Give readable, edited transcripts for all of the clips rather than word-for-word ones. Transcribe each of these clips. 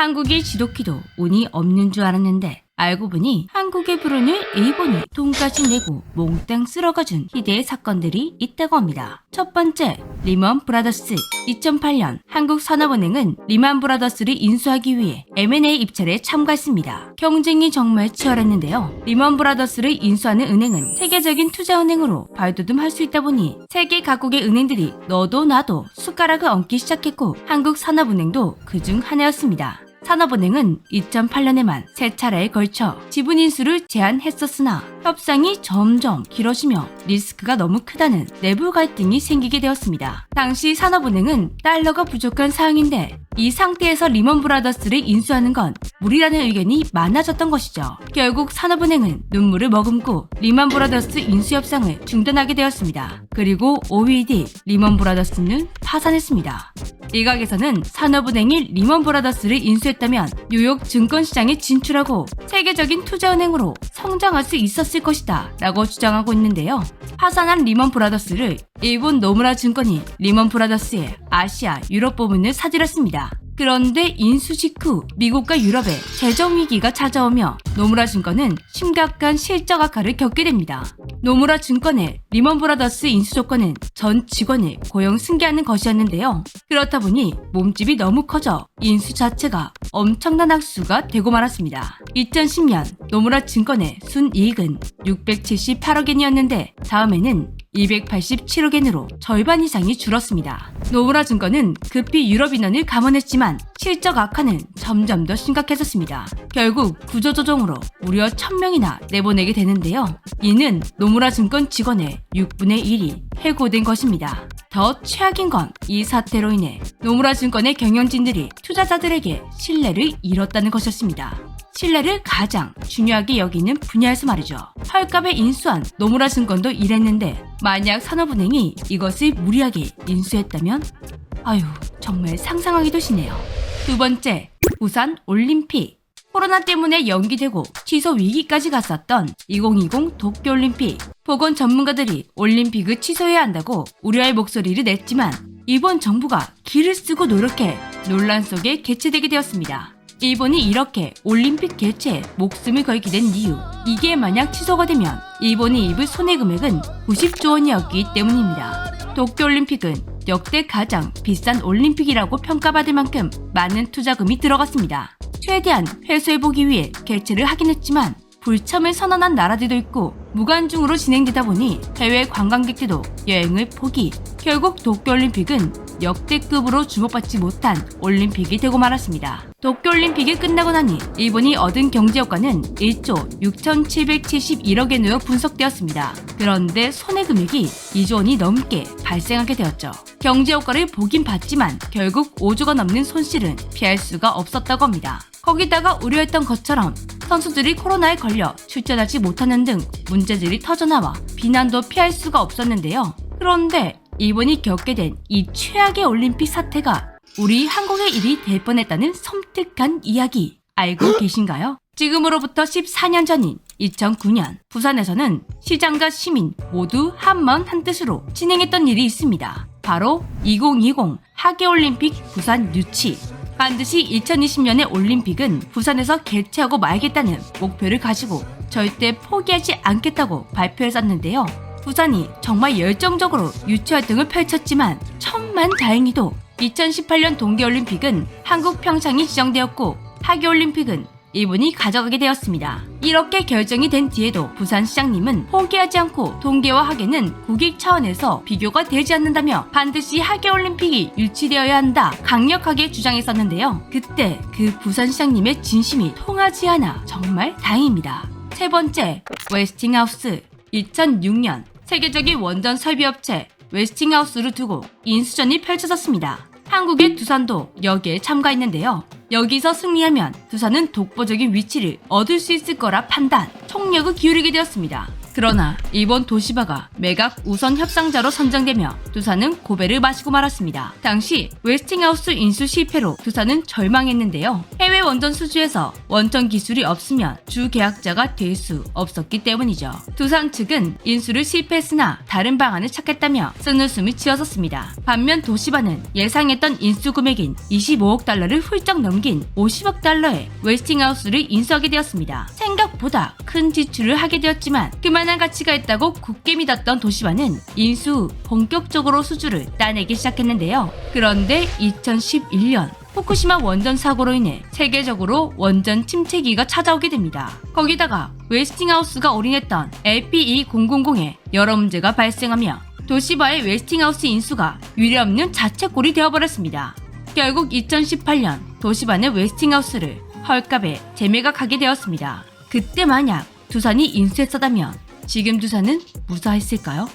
한국의 지도키도 운이 없는 줄 알았는데 알고 보니 한국의 불운을 일본이 돈까지 내고 몽땅 쓸어가준 희대의 사건들이 있다고 합니다. 첫 번째, 리먼 브라더스. 2008년 한국산업은행은 리먼 브라더스를 인수하기 위해 M&A 입찰에 참가했습니다. 경쟁이 정말 치열했는데요. 리먼 브라더스를 인수하는 은행은 세계적인 투자은행으로 발돋움할 수 있다 보니 세계 각국의 은행들이 너도 나도 숟가락을 얹기 시작했고 한국산업은행도 그중 하나였습니다. 산업은행은 2008년에만 3차례에 걸쳐 지분 인수를 제안했었으나 협상이 점점 길어지며 리스크가 너무 크다는 내부 갈등이 생기게 되었습니다. 당시 산업은행은 달러가 부족한 상황인데 이 상태에서 리먼 브라더스를 인수하는 건 무리라는 의견이 많아졌던 것이죠. 결국 산업은행은 눈물을 머금고 리먼 브라더스 인수 협상을 중단하게 되었습니다. 그리고 5일 뒤 리먼 브라더스는 파산했습니다. 일각에서는 산업은행이 리먼 브라더스를 인수했다면 뉴욕 증권시장에 진출하고 세계적인 투자은행으로 성장할 수 있었을 것이다 라고 주장하고 있는데요. 파산한 리먼 브라더스를 일본 노무라 증권이 리먼 브라더스의 아시아, 유럽 부문을 사들였습니다. 그런데 인수 직후 미국과 유럽에 재정 위기가 찾아오며 노무라 증권은 심각한 실적 악화를 겪게 됩니다. 노무라 증권의 리먼 브라더스 인수 조건은 전 직원을 고용 승계하는 것이었는데요. 그렇다 보니 몸집이 너무 커져 인수 자체가 엄청난 악수가 되고 말았습니다. 2010년 노무라 증권의 순이익은 678억 엔이었는데 다음에는 287억 엔으로 절반 이상이 줄었습니다. 노무라 증권은 급히 유럽 인원을 감원했지만 실적 악화는 점점 더 심각해졌습니다. 결국 구조조정으로 무려 1000명이나 내보내게 되는데요. 이는 노무라 증권 직원의 6분의 1이 해고된 것입니다. 더 최악인 건 이 사태로 인해 노무라 증권의 경영진들이 투자자들에게 신뢰를 잃었다는 것이었습니다. 신뢰를 가장 중요하게 여기는 분야에서 말이죠. 헐값에 인수한 노무라 증권도 이랬는데 만약 산업은행이 이것을 무리하게 인수했다면 아유 정말 상상하기도 싫네요. 두 번째, 부산 올림픽. 코로나 때문에 연기되고 취소 위기까지 갔었던 2020 도쿄올림픽. 보건 전문가들이 올림픽을 취소해야 한다고 우려의 목소리를 냈지만 일본 정부가 기를 쓰고 노력해 논란 속에 개최되게 되었습니다. 일본이 이렇게 올림픽 개최에 목숨을 걸게 된 이유, 이게 만약 취소가 되면 일본이 입을 손해금액은 90조 원이었기 때문입니다. 도쿄올림픽은 역대 가장 비싼 올림픽이라고 평가받을 만큼 많은 투자금이 들어갔습니다. 최대한 회수해보기 위해 개최를 하긴 했지만 불참을 선언한 나라들도 있고 무관중으로 진행되다 보니 해외 관광객들도 여행을 포기. 결국 도쿄올림픽은 역대급으로 주목받지 못한 올림픽이 되고 말았습니다. 도쿄올림픽이 끝나고 나니 일본이 얻은 경제효과는 1조 6,771억 엔으로 분석되었습니다. 그런데 손해금액이 2조 원이 넘게 발생하게 되었죠. 경제효과를 보긴 봤지만 결국 5조가 넘는 손실은 피할 수가 없었다고 합니다. 거기다가 우려했던 것처럼 선수들이 코로나에 걸려 출전하지 못하는 등 문제들이 터져나와 비난도 피할 수가 없었는데요. 그런데 일본이 겪게 된 이 최악의 올림픽 사태가 우리 한국의 일이 될 뻔했다는 섬뜩한 이야기 알고 계신가요? 지금으로부터 14년 전인 2009년 부산에서는 시장과 시민 모두 한마음 한뜻으로 진행했던 일이 있습니다. 바로 2020 하계올림픽 부산 유치. 반드시 2020년의 올림픽은 부산에서 개최하고 말겠다는 목표를 가지고 절대 포기하지 않겠다고 발표했었는데요. 부산이 정말 열정적으로 유치 활동을 펼쳤지만 천만다행히도 2018년 동계올림픽은 한국 평창이 지정되었고 하계올림픽은 일본이 가져가게 되었습니다. 이렇게 결정이 된 뒤에도 부산시장님은 포기하지 않고 동계와 하계는 국익 차원에서 비교가 되지 않는다며 반드시 하계올림픽이 유치되어야 한다 강력하게 주장했었는데요. 그때 그 부산시장님의 진심이 통하지 않아 정말 다행입니다. 세 번째, 웨스팅하우스. 2006년 세계적인 원전 설비업체 웨스팅하우스를 두고 인수전이 펼쳐졌습니다. 한국의 두산도 여기에 참가했는데요. 여기서 승리하면 두산은 독보적인 위치를 얻을 수 있을 거라 판단, 총력을 기울이게 되었습니다. 그러나 일본 도시바가 매각 우선 협상자로 선정되며 두산은 고배를 마시고 말았습니다. 당시 웨스팅하우스 인수 실패로 두산은 절망했는데요. 해외 원전 수주에서 원천 기술이 없으면 주 계약자가 될 수 없었기 때문이죠. 두산 측은 인수를 실패했으나 다른 방안을 찾겠다며 쓴웃음을 지었었습니다. 반면 도시바는 예상했던 인수 금액인 25억 달러를 훌쩍 넘긴 50억 달러에 웨스팅하우스를 인수하게 되었습니다. 생각보다 큰 지출을 하게 되었지만 그만한 가치가 있다고 굳게 믿었던 도시바는 인수 후 본격적으로 수주를 따내기 시작했는데요. 그런데 2011년 후쿠시마 원전 사고로 인해 세계적으로 원전 침체기가 찾아오게 됩니다. 거기다가 웨스팅하우스가 올인했던 LPE000에 여러 문제가 발생하며 도시바의 웨스팅하우스 인수가 유례없는 자책골이 되어버렸습니다. 결국 2018년 도시바는 웨스팅하우스를 헐값에 재매각하게 되었습니다. 그때 만약 두산이 인수했었다면 지금 두산은 무사했을까요?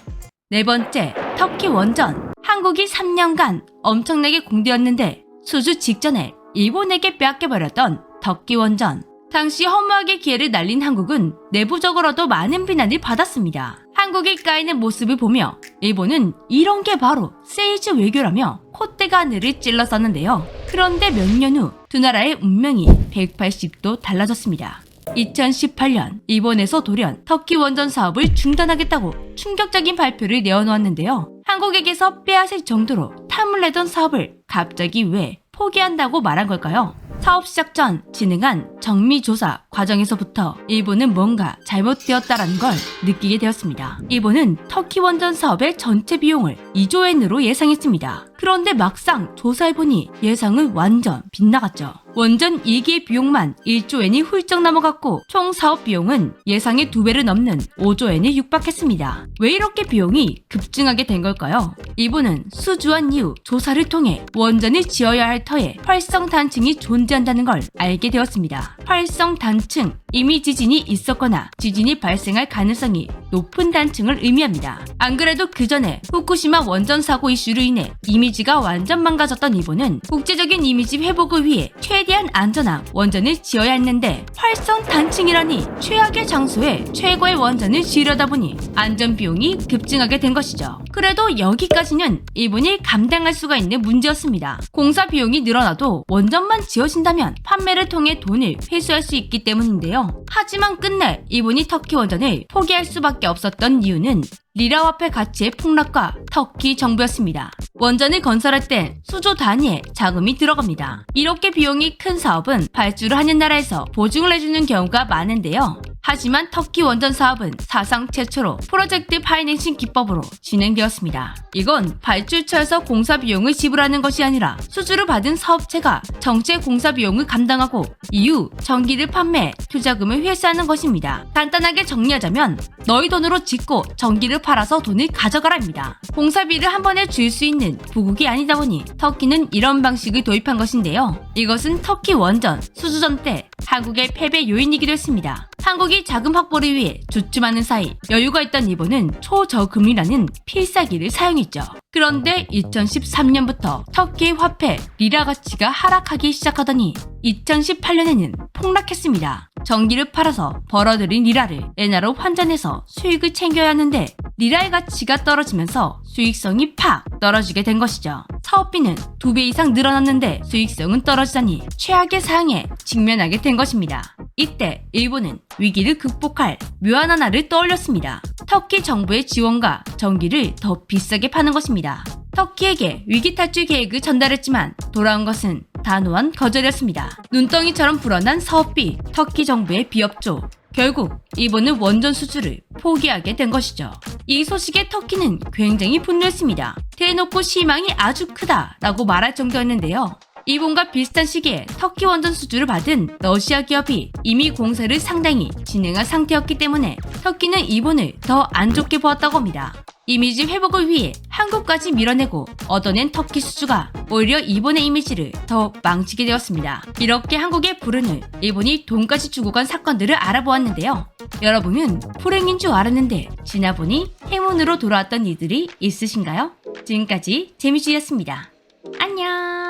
네 번째, 터키 원전. 한국이 3년간 엄청나게 공들였는데 수주 직전에 일본에게 빼앗겨버렸던 터키 원전. 당시 허무하게 기회를 날린 한국은 내부적으로도 많은 비난을 받았습니다. 한국이 까이는 모습을 보며 일본은 이런 게 바로 세이즈 외교라며 콧대가 하늘을 찔렀었는데요. 그런데 몇 년 후 두 나라의 운명이 180도 달라졌습니다. 2018년 일본에서 돌연 터키 원전 사업을 중단하겠다고 충격적인 발표를 내어놓았는데요. 한국에게서 빼앗을 정도로 탐을 내던 사업을 갑자기 왜 포기한다고 말한 걸까요? 사업 시작 전 진행한 정밀조사 과정에서부터 일본은 뭔가 잘못되었다라는 걸 느끼게 되었습니다. 일본은 터키 원전 사업의 전체 비용을 2조 엔으로 예상했습니다. 그런데 막상 조사해보니 예상은 완전 빗나갔죠. 원전 2기의 비용만 1조 엔이 훌쩍 넘어갔고 총 사업 비용은 예상의 2배를 넘는 5조 엔에 육박했습니다. 왜 이렇게 비용이 급증하게 된 걸까요? 일본은 수주한 이후 조사를 통해 원전을 지어야 할 터에 활성 단층이 존재한다는 걸 알게 되었습니다. 활성 단층, 이미 지진이 있었거나 지진이 발생할 가능성이 높은 단층을 의미합니다. 안 그래도 그 전에 후쿠시마 원전 사고 이슈로 인해 이미지가 완전 망가졌던 일본은 국제적인 이미지 회복을 위해 최대한 안전한 원전을 지어야 했는데 활성 단층이라니 최악의 장소에 최고의 원전을 지으려다 보니 안전 비용이 급증하게 된 것이죠. 그래도 여기까지는 일본이 감당할 수가 있는 문제였습니다. 공사 비용이 늘어나도 원전만 지어진다면 판매를 통해 돈을 회수할 수 있기 때문인데요. 하지만 끝내 일본이 터키 원전을 포기할 수밖에 없었던 이유는 리라 화폐 가치의 폭락과 터키 정부였습니다. 원전을 건설할 땐 수조 단위의 자금이 들어갑니다. 이렇게 비용이 큰 사업은 발주를 하는 나라에서 보증을 해주는 경우가 많은데요. 하지만 터키 원전 사업은 사상 최초로 프로젝트 파이낸싱 기법으로 진행되었습니다. 이건 발주처에서 공사 비용을 지불하는 것이 아니라 수주를 받은 사업체가 전체 공사 비용을 감당하고 이후 전기를 판매, 투자금을 회수하는 것입니다. 간단하게 정리하자면 너희 돈으로 짓고 전기를 팔아서 돈을 가져가라입니다. 공사비를 한 번에 줄 수 있는 부국이 아니다 보니 터키는 이런 방식을 도입한 것인데요. 이것은 터키 원전 수주전 때 한국의 패배 요인이기도 했습니다. 한국이 자금 확보를 위해 주춤하는 사이 여유가 있던 일본은 초저금리라는 필살기를 사용했죠. 그런데 2013년부터 터키의 화폐 리라 가치가 하락하기 시작하더니 2018년에는 폭락했습니다. 전기를 팔아서 벌어들인 리라를 엔화로 환전해서 수익을 챙겨야 하는데 리라의 가치가 떨어지면서 수익성이 팍 떨어지게 된 것이죠. 사업비는 2배 이상 늘어났는데 수익성은 떨어지다니 최악의 상황에 직면하게 된 것입니다. 이때 일본은 위기를 극복할 묘안 하나를 떠올렸습니다. 터키 정부의 지원과 전기를 더 비싸게 파는 것입니다. 터키에게 위기 탈출 계획을 전달했지만 돌아온 것은 단호한 거절이었습니다. 눈덩이처럼 불어난 사업비, 터키 정부의 비협조. 결국 일본은 원전 수주를 포기하게 된 것이죠. 이 소식에 터키는 굉장히 분노했습니다. 대놓고 실망이 아주 크다라고 말할 정도였는데요. 일본과 비슷한 시기에 터키 원전 수주를 받은 러시아 기업이 이미 공사를 상당히 진행한 상태였기 때문에 터키는 일본을 더 안 좋게 보았다고 합니다. 이미지 회복을 위해 한국까지 밀어내고 얻어낸 터키 수주가 오히려 일본의 이미지를 더 망치게 되었습니다. 이렇게 한국의 불운을 일본이 돈까지 주고 간 사건들을 알아보았는데요. 여러분은 불행인 줄 알았는데 지나보니 행운으로 돌아왔던 이들이 있으신가요? 지금까지 재미쥐였습니다. 안녕.